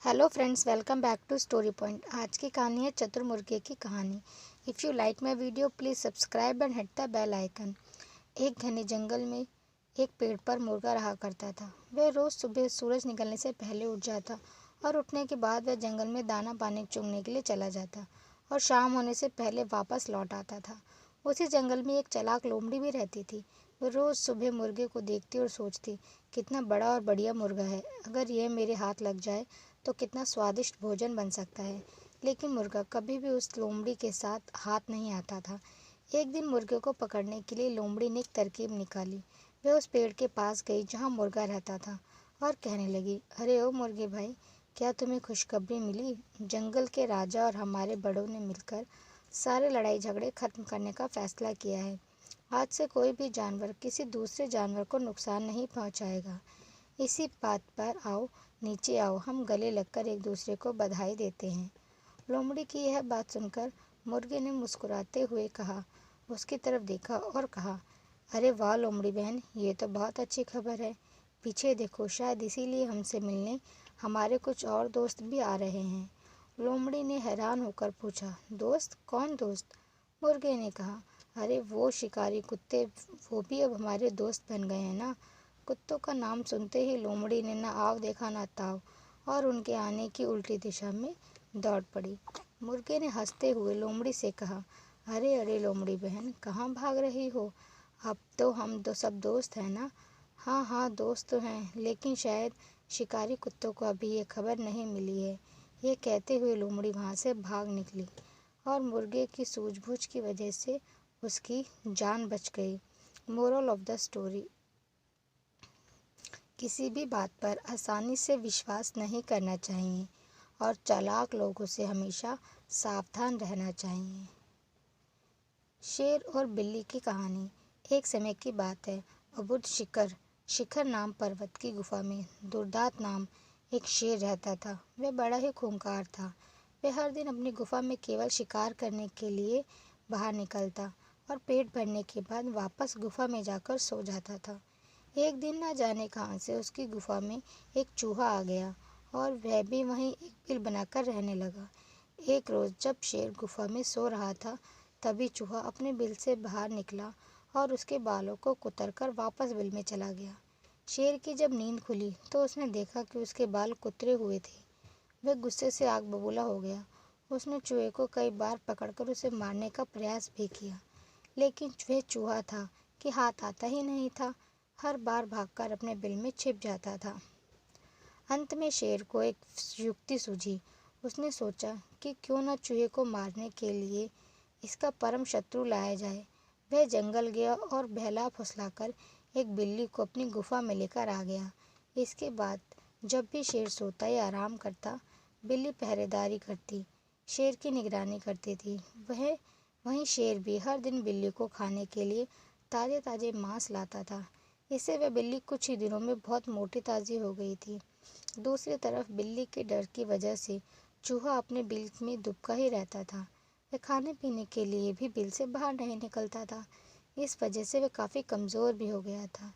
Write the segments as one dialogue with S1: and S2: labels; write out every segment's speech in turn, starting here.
S1: Hello friends, welcome back to story point. आज की कहानी है चतुर मुर्गे की कहानी। If you like my video please subscribe and hit the bell icon. एक घने जंगल में एक पेड़ पर मुर्गा रहा करता था। वह रोज़ सुबह सूरज निकलने से पहले उठ जाता और उठने के बाद वह जंगल में दाना पानी चुगने के लिए चला जाता और शाम होने से पहले वापस लौट आता था। उसी जंगल में एक चालाक लोमड़ी भी रहती थी। वह रोज़ सुबह मुर्गे को देखती और सोचती, कितना बड़ा और बढ़िया मुर्गा है। अगर यह मेरे हाथ लग जाए तो कितना स्वादिष्ट भोजन बन सकता है। लेकिन मुर्गा कभी भी उस लोमड़ी के साथ हाथ नहीं आता था। एक दिन मुर्गे को पकड़ने के लिए लोमड़ी ने एक तरकीब निकाली। वह उस पेड़ के पास गई जहाँ मुर्गा रहता था और कहने लगी, अरे ओ मुर्गे भाई, क्या तुम्हें खुशखबरी मिली? जंगल के राजा और हमारे बड़ों ने मिलकर सारे लड़ाई झगड़े खत्म करने का फैसला किया है। आज से कोई भी जानवर किसी दूसरे जानवर को नुकसान नहीं पहुंचाएगा। इसी बात पर आओ, नीचे आओ, हम गले लगकर एक दूसरे को बधाई देते हैं। लोमड़ी की यह बात सुनकर मुर्गे ने मुस्कुराते हुए कहा, उसकी तरफ देखा और कहा, अरे वाह लोमड़ी बहन, ये तो बहुत अच्छी खबर है। पीछे देखो, शायद इसीलिए हमसे मिलने हमारे कुछ और दोस्त भी आ रहे हैं। लोमड़ी ने हैरान होकर पूछा, दोस्त? कौन दोस्त? मुर्गे ने कहा, अरे वो शिकारी कुत्ते, वो भी अब हमारे दोस्त बन गए हैं ना। कुत्तों का नाम सुनते ही लोमड़ी ने न आव देखा न ताव और उनके आने की उल्टी दिशा में दौड़ पड़ी। मुर्गे ने हंसते हुए लोमड़ी से कहा, अरे अरे लोमड़ी बहन, कहाँ भाग रही हो? अब तो हम सब दोस्त हैं ना। हाँ हाँ, दोस्त तो हैं, लेकिन शायद शिकारी कुत्तों को अभी ये खबर नहीं मिली है। ये कहते हुए लोमड़ी वहाँ से भाग निकली और मुर्गे की सूझबूझ की वजह से उसकी जान बच गई। मोरल ऑफ द स्टोरी, किसी भी बात पर आसानी से विश्वास नहीं करना चाहिए और चालाक लोगों से हमेशा सावधान रहना चाहिए। शेर और बिल्ली की कहानी। एक समय की बात है। अबुध शिखर नाम पर्वत की गुफा में दुर्दांत नाम एक शेर रहता था। वह बड़ा ही खूंखार था। वह हर दिन अपनी गुफा में केवल शिकार करने के लिए बाहर निकलता और पेट भरने के बाद वापस गुफा में जाकर सो जाता था। एक दिन न जाने कहाँ से उसकी गुफा में एक चूहा आ गया और वह भी वहीं एक बिल बनाकर रहने लगा। एक रोज़ जब शेर गुफा में सो रहा था, तभी चूहा अपने बिल से बाहर निकला और उसके बालों को कुतरकर वापस बिल में चला गया। शेर की जब नींद खुली तो उसने देखा कि उसके बाल कुतरे हुए थे। वह गुस्से से आग बबूला हो गया। उसने चूहे को कई बार पकड़कर उसे मारने का प्रयास भी किया, लेकिन वह चूहा था कि हाथ आता ही नहीं था। हर बार भागकर अपने बिल में छिप जाता था। अंत में शेर को एक युक्ति सूझी। उसने सोचा कि क्यों न चूहे को मारने के लिए इसका परम शत्रु लाया जाए। वह जंगल गया और बहला फुसलाकर एक बिल्ली को अपनी गुफा में लेकर आ गया। इसके बाद जब भी शेर सोता या आराम करता, बिल्ली पहरेदारी करती, शेर की निगरानी करती थी। वहीं शेर भी हर दिन बिल्ली को खाने के लिए ताज़े ताज़े मांस लाता था। इससे वह बिल्ली कुछ ही दिनों में बहुत मोटी ताज़ी हो गई थी। दूसरी तरफ बिल्ली के डर की वजह से चूहा अपने बिल में दुबका ही रहता था। वह खाने पीने के लिए भी बिल से बाहर नहीं निकलता था। इस वजह से वह काफ़ी कमज़ोर भी हो गया था।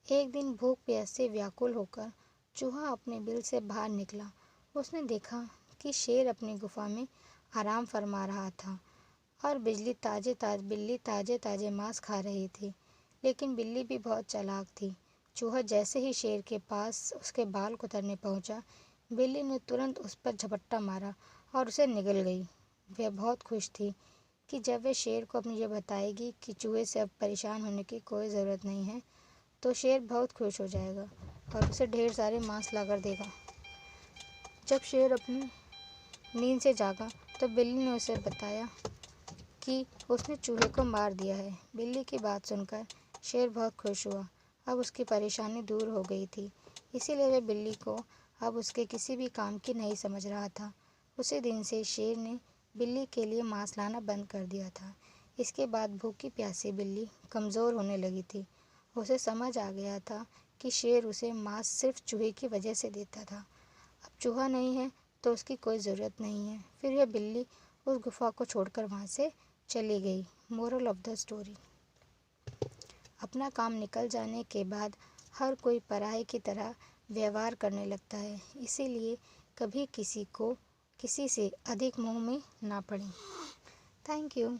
S1: एक दिन भूख प्यास से व्याकुल होकर चूहा अपने बिल से बाहर निकला। उसने देखा कि शेर अपनी गुफा में आराम फरमा रहा था और बिल्ली ताज़े ताज़े मांस खा रही थी। लेकिन बिल्ली भी बहुत चालाक थी। चूहा जैसे ही शेर के पास उसके बाल कुतरने पहुंचा, बिल्ली ने तुरंत उस पर झपट्टा मारा और उसे निगल गई। वह बहुत खुश थी कि जब वह शेर को अपनी ये बताएगी कि चूहे से अब परेशान होने की कोई ज़रूरत नहीं है, तो शेर बहुत खुश हो जाएगा और उसे ढेर सारे मांस लाकर देगा। जब शेर अपनी नींद से जागा तो बिल्ली ने उसे बताया कि उसने चूहे को मार दिया है। बिल्ली की बात सुनकर शेर बहुत खुश हुआ। अब उसकी परेशानी दूर हो गई थी, इसीलिए वह बिल्ली को अब उसके किसी भी काम की नहीं समझ रहा था। उसी दिन से शेर ने बिल्ली के लिए मांस लाना बंद कर दिया था। इसके बाद भूखी प्यासी बिल्ली कमज़ोर होने लगी थी। उसे समझ आ गया था कि शेर उसे मांस सिर्फ चूहे की वजह से देता था। अब चूहा नहीं है तो उसकी कोई ज़रूरत नहीं है। फिर वह बिल्ली उस गुफा को छोड़कर वहाँ से चली गई। मोरल ऑफ द स्टोरी, अपना काम निकल जाने के बाद हर कोई पराये की तरह व्यवहार करने लगता है। इसीलिए कभी किसी से अधिक मोह में ना पड़ें। Thank you.